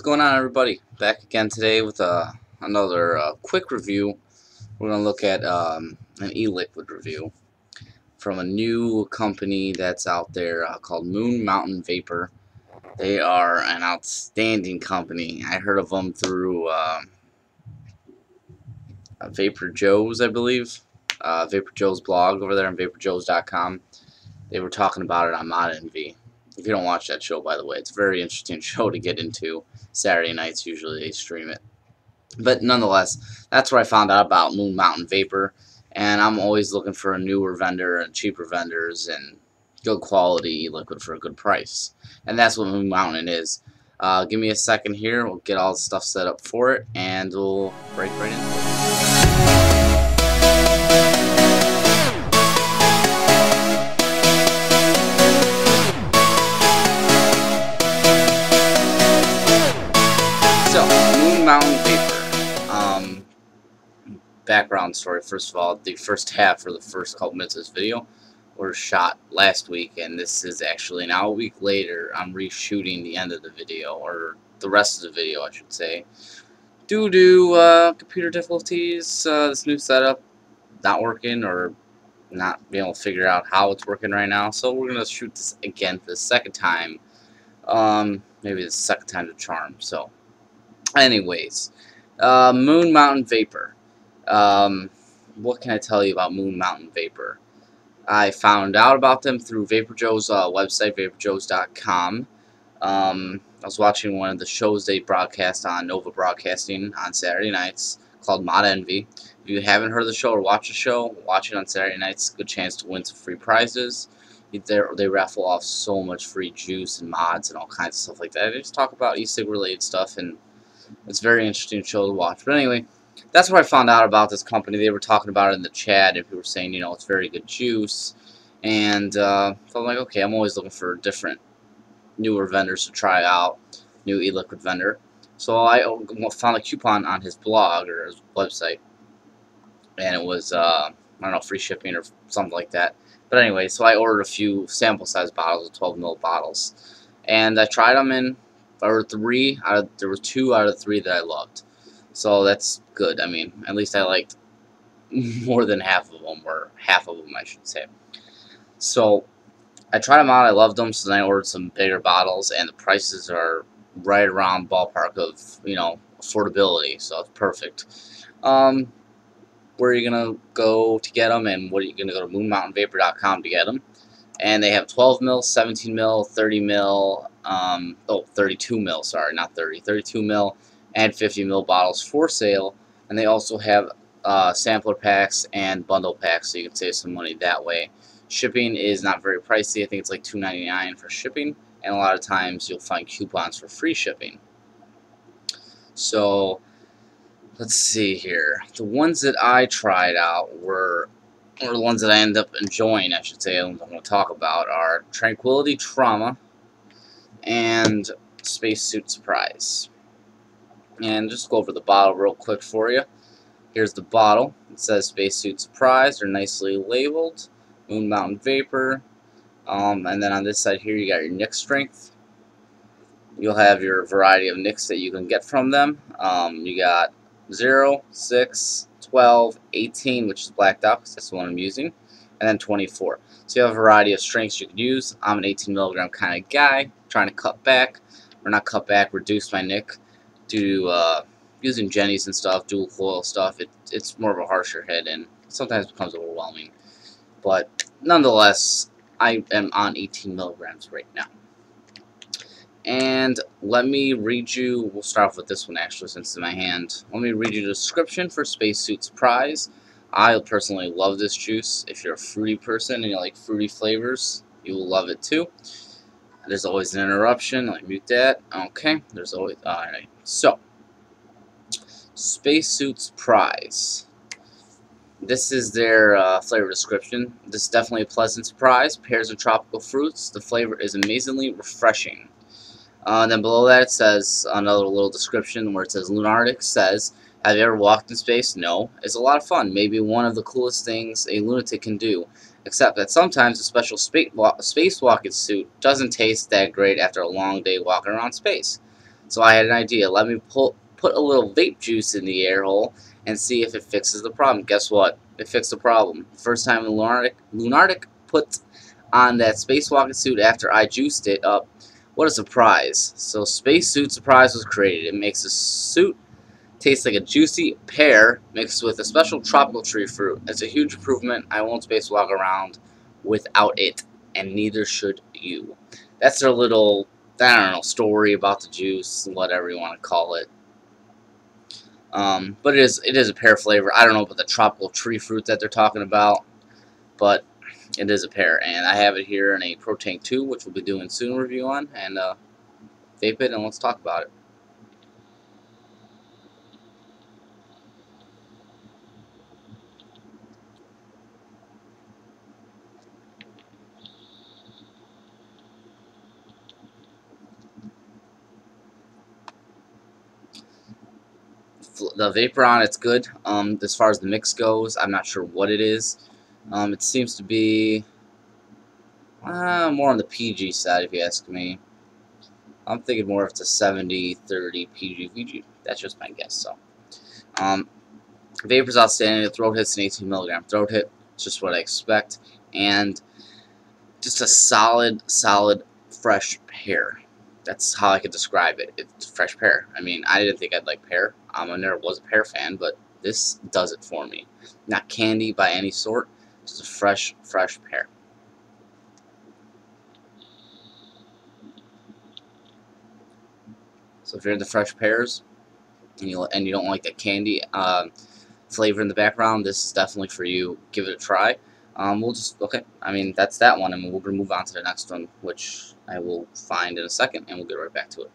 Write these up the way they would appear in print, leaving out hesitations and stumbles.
What's going on, everybody? Back again today with another quick review. We're going to look at an e-liquid review from a new company that's out there called Moon Mountain Vapor. They are an outstanding company. I heard of them through Vapor Joe's, I believe. Vapor Joe's blog over there on vaporjoes.com. They were talking about it on Mod Envy. If you don't watch that show, by the way, it's a very interesting show to get into. Saturday nights, usually they stream it. But nonetheless, that's where I found out about Moon Mountain Vapor. And I'm always looking for a newer vendor and cheaper vendors and good quality liquid for a good price. And that's what Moon Mountain is. Give me a second here. We'll get all the stuff set up for it, and we'll break right into it. So, Moon Mountain Vapor. Background story, first of all, the first half or the first couple minutes of this video were shot last week, and this is actually now a week later. I'm reshooting the end of the video, or the rest of the video, I should say. Due to computer difficulties, this new setup not working, or not being able to figure out how it's working right now. So we're going to shoot this again for the second time. Maybe the second time to charm. So, anyways, Moon Mountain Vapor. What can I tell you about Moon Mountain Vapor? I found out about them through Vapor Joe's website, vaporjoes.com. I was watching one of the shows they broadcast on Nova Broadcasting on Saturday nights called Mod Envy. If you haven't heard of the show or watch the show, watch it on Saturday nights. Good chance to win some free prizes. They raffle off so much free juice and mods and all kinds of stuff like that. They just talk about e-cig related stuff, and it's a very interesting show to watch. But anyway, that's where I found out about this company. They were talking about it in the chat, and people were saying, you know, it's very good juice. And so I'm like, okay, I'm always looking for different, newer vendors to try out, new e-liquid vendor. So I found a coupon on his blog or his website, and it was, I don't know, free shipping or something like that. But anyway, so I ordered a few sample size bottles, 12 ml bottles, and I tried them in. There were 2 out of 3 that I loved. So that's good. I mean, at least I liked more than half of them, or half of them, I should say. So I tried them out. I loved them. So then I ordered some bigger bottles, and the prices are right around ballpark of, you know, affordability. So it's perfect. Where are you gonna go to get them, and what are you gonna go to moonmountainvapor.com to get them? And they have 12 mil, 17 mil, 30 mil, 32 mil, sorry, not 30, 32 mil, and 50 ml bottles for sale. And they also have sampler packs and bundle packs, so you can save some money that way. Shipping is not very pricey. I think it's like $2.99 for shipping, and a lot of times you'll find coupons for free shipping. So let's see here. The ones that I tried out were, or the ones that I ended up enjoying, I should say, I'm going to talk about, are Tranquility Trauma and Spacesuit Surprise. And just go over the bottle real quick for you. Here's the bottle. It says Spacesuit Surprise. They're nicely labeled. Moon Mountain Vapor. And then on this side here, you got your nic strength. You'll have your variety of nicks that you can get from them. You got 0, 6, 12, 18, which is blacked out because that's the one I'm using, and then 24. So you have a variety of strengths you can use. I'm an 18 milligram kind of guy, trying to cut back, or not cut back, reduce my nick due to using Jennies and stuff, dual coil stuff. It's more of a harsher hit, and sometimes becomes overwhelming. But nonetheless, I am on 18 milligrams right now. And let me read you, we'll start off with this one actually since it's in my hand. Let me read you the description for Spacesuit Surprise. I personally love this juice. If you're a fruity person and you like fruity flavors, you will love it too. There's always an interruption. Let me mute that. Okay, there's always, alright. So, Spacesuit Surprise. This is their flavor description. This is definitely a pleasant surprise. Pears and tropical fruits. The flavor is amazingly refreshing. Then below that it says another little description where it says Lunartic says, have you ever walked in space? No. It's a lot of fun. Maybe one of the coolest things a lunatic can do. Except that sometimes a special spacewalking suit doesn't taste that great after a long day walking around space. So I had an idea. Let me put a little vape juice in the air hole and see if it fixes the problem. Guess what? It fixed the problem. First time Lunardic put on that spacewalking suit after I juiced it up. What a surprise. So Spacesuit Surprise was created. It makes the suit taste like a juicy pear mixed with a special tropical tree fruit. It's a huge improvement. I won't spacewalk around without it, and neither should you. That's their little, I don't know, story about the juice, whatever you want to call it. But it is a pear flavor. I don't know about the tropical tree fruit that they're talking about, but it is a pear, and I have it here in a Pro Tank 2, which we'll be doing soon a review on, and vape it, and let's talk about it. The vapor on it's good. As far as the mix goes, I'm not sure what it is. It seems to be more on the PG side, if you ask me. I'm thinking more if it's a 70-30 PG-VG. That's just my guess. So, vapor's outstanding. The throat hit's an 18 milligram throat hit. It's just what I expect, and just a solid, fresh pear. That's how I could describe it. It's fresh pear. I mean, I didn't think I'd like pear. I never was a pear fan, but this does it for me. Not candy by any sort, just a fresh pear. So if you're into fresh pears and you don't like the candy flavor in the background, this is definitely for you. Give it a try. Okay. I mean, that's that one, and we're gonna move on to the next one, which I will find in a second, and we'll get right back to it.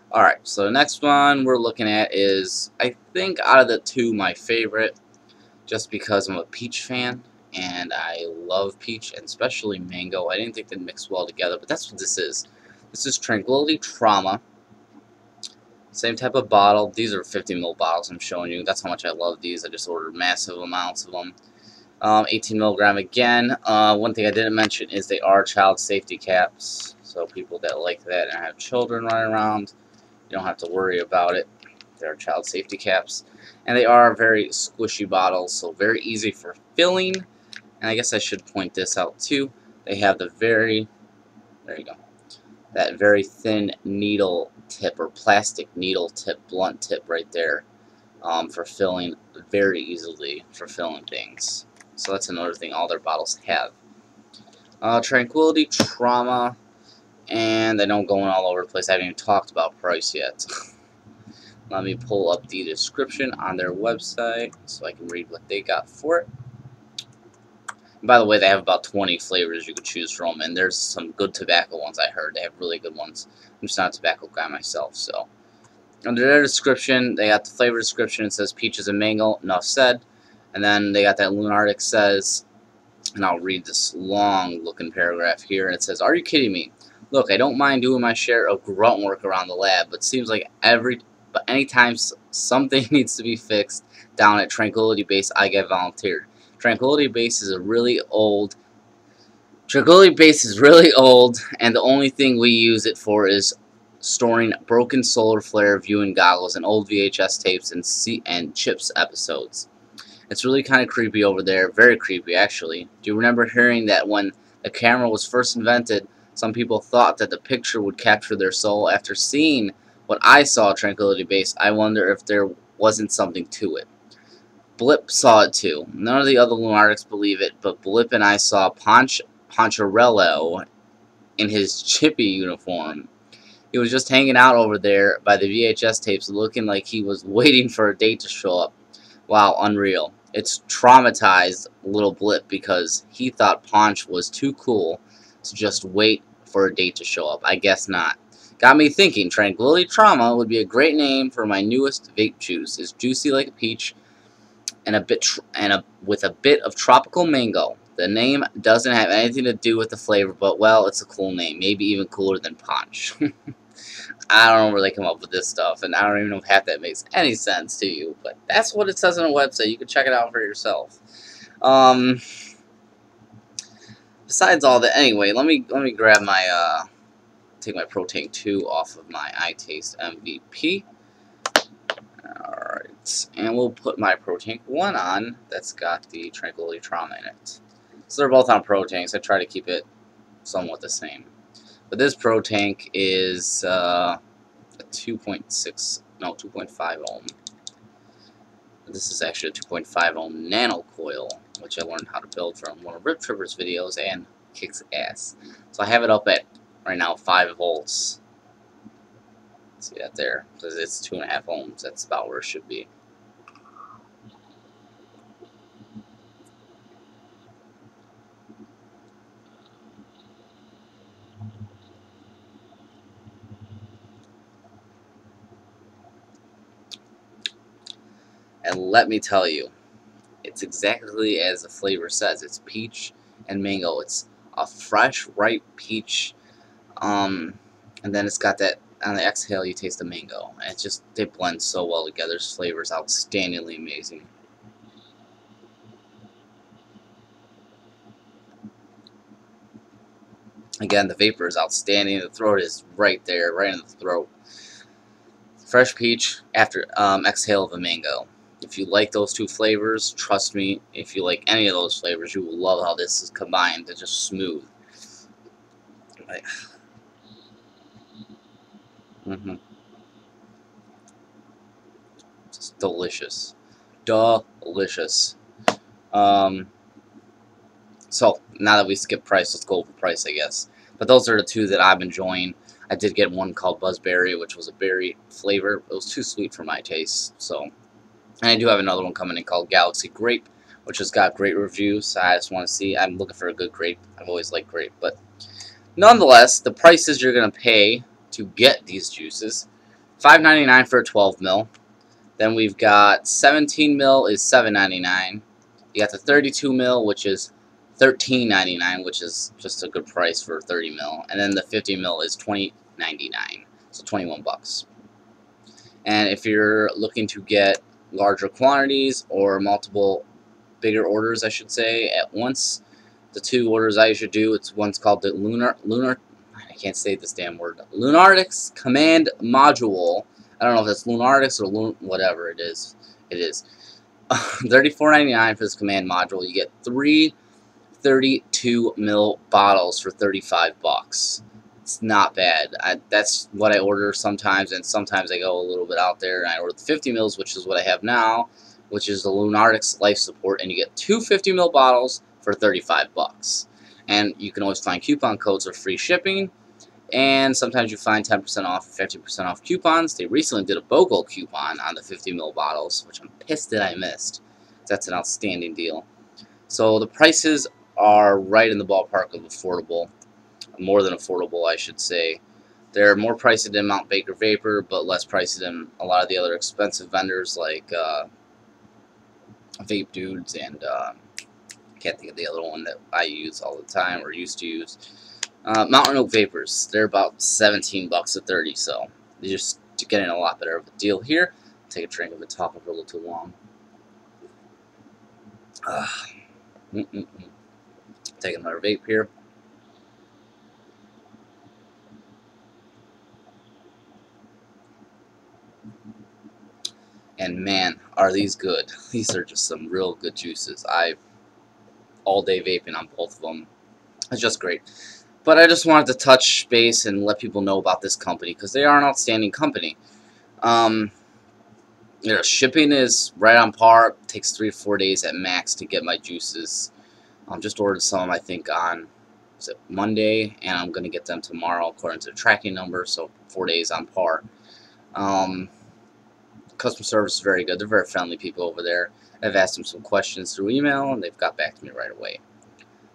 Alright, so the next one we're looking at is, I think, out of the two, my favorite, just because I'm a peach fan, and I love peach, and especially mango. I didn't think they'd mix well together, but that's what this is. This is Tranquility Trauma. Same type of bottle. These are 50 ml bottles I'm showing you. That's how much I love these. I just ordered massive amounts of them. 18 milligram again. One thing I didn't mention is they are child safety caps. So people that like that and have children running around, you don't have to worry about it. They're child safety caps. And they are very squishy bottles, so very easy for filling. And I guess I should point this out too. They have the there you go, that very thin needle tip or plastic needle tip, blunt tip right there for filling very easily for filling things. So that's another thing all their bottles have. Tranquility Trauma, and I know I'm going all over the place. I haven't even talked about price yet. Let me pull up the description on their website so I can read what they got for it. And by the way, they have about 20 flavors you could choose from, and there's some good tobacco ones I heard. They have really good ones. I'm just not a tobacco guy myself, so. Under their description, they got the flavor description. It says peaches and mango, enough said. And then they got that Lunardic says, and I'll read this long-looking paragraph here, and it says, "Are you kidding me? Look, I don't mind doing my share of grunt work around the lab, but it seems like anytime something needs to be fixed down at Tranquility Base, I get volunteered. Tranquility Base is really old, and the only thing we use it for is storing broken solar flare viewing goggles and old VHS tapes and chips episodes. It's really kind of creepy over there, very creepy actually. Do you remember hearing that when the camera was first invented, some people thought that the picture would capture their soul? After seeing what I saw at Tranquility Base, I wonder if there wasn't something to it. Blip saw it too. None of the other Lunardics believe it, but Blip and I saw Poncharello in his Chippy uniform. He was just hanging out over there by the VHS tapes looking like he was waiting for a date to show up. Wow, unreal. It's traumatized little Blip because he thought Ponch was too cool to just wait for a date to show up. I guess not. Got me thinking, Tranquility Trauma would be a great name for my newest vape juice. It's juicy like a peach and with a bit of tropical mango. The name doesn't have anything to do with the flavor, but well, it's a cool name. Maybe even cooler than Ponch." I don't know where they come up with this stuff, and I don't even know if half that makes any sense to you, but that's what it says on the website. You can check it out for yourself. Besides all that, anyway, let me grab my take my Pro Tank 2 off of my iTaste MVP. Alright, and we'll put my Pro Tank 1 on that's got the Tranquility Trauma in it. So they're both on Pro Tanks. I try to keep it somewhat the same. But this Pro Tank is a 2.5 ohm. This is actually a 2.5 ohm nano coil, which I learned how to build from one of Rip Tripper's videos and kicks ass. So I have it up at, right now, 5 volts. See that there? Because it's 2.5 ohms. That's about where it should be. And let me tell you, it's exactly as the flavor says. It's peach and mango. It's a fresh, ripe peach, and then it's got that, on the exhale you taste the mango. And it's just, they blend so well together. This flavor is outstandingly amazing. Again, the vapor is outstanding. The throat is right there, right in the throat. Fresh peach after exhale of the mango. If you like those two flavors, trust me, if you like any of those flavors, you will love how this is combined. It's just smooth. Like, Just delicious. Delicious. So, now that we skip price, let's go over price, I guess. But those are the two that I'm enjoying. I did get one called Buzzberry, which was a berry flavor. It was too sweet for my taste, so... And I do have another one coming in called Galaxy Grape, which has got great reviews. I just want to see. I'm looking for a good grape. I've always liked grape. But nonetheless, the prices you're going to pay to get these juices, $5.99 for a 12 mil. Then we've got 17 mil is $7.99. You got the 32 mil, which is $13.99, which is just a good price for 30 mil. And then the 50 mil is $20.99, so 21 bucks. And if you're looking to get larger quantities or multiple bigger orders, I should say, at once, the two orders I should do, one's called the I can't say this damn word, Lunartix Command Module. I don't know if it's Lunartix or whatever it is. It is $34.99 for this command module. You get 3 32 ml bottles for 35 bucks. It's not bad. That's what I order sometimes, and sometimes I go a little bit out there and I order the 50 mils, which is what I have now, which is the Lunartix Life Support, and you get 2 50 ml bottles for 35 bucks. And you can always find coupon codes for free shipping, and sometimes you find 10% off, 50% off coupons. They recently did a BOGO coupon on the 50 ml bottles, which I'm pissed that I missed. That's an outstanding deal. So the prices are right in the ballpark of affordable. More than affordable, I should say. They're more pricey than Mount Baker Vapor, but less pricey than a lot of the other expensive vendors like Vape Dudes and I can't think of the other one that I use all the time or used to use. Mountain Oak Vapors. They're about 17 bucks a 30, so you're just getting a lot better of a deal here. Take a drink of it, talking for a little too long. Take another vape here. And man, are these good. These are just some real good juices. All day vaping on both of them. It's just great. But I just wanted to touch base and let people know about this company because they are an outstanding company. Shipping is right on par. It takes 3 to 4 days at max to get my juices. Just ordered some, I think, on Monday, and I'm going to get them tomorrow according to the tracking number, so 4 days on par. Customer service is very good. They're very friendly people over there. I've asked them some questions through email, and they've got back to me right away.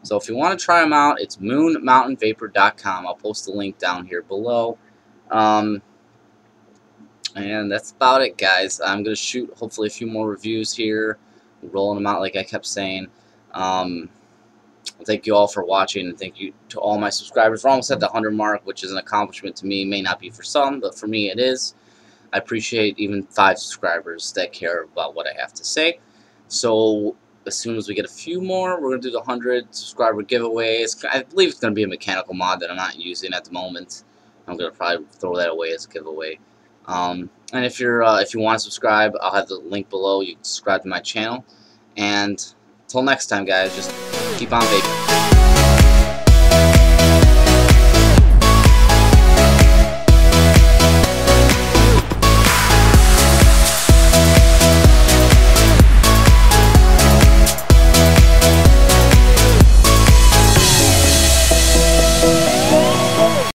So if you want to try them out, it's moonmountainvapor.com. I'll post the link down here below. And that's about it, guys. I'm going to shoot, hopefully, a few more reviews here. Rolling them out like I kept saying. Thank you all for watching, and thank you to all my subscribers. We're almost at the 100 mark, which is an accomplishment to me. It may not be for some, but for me it is. I appreciate even 5 subscribers that care about what I have to say. So as soon as we get a few more, we're going to do the 100 subscriber giveaways. I believe it's going to be a mechanical mod that I'm not using at the moment. I'm gonna probably throw that away as a giveaway. And if you want to subscribe, I'll have the link below. You can subscribe to my channel. And until next time, guys, just keep on vaping.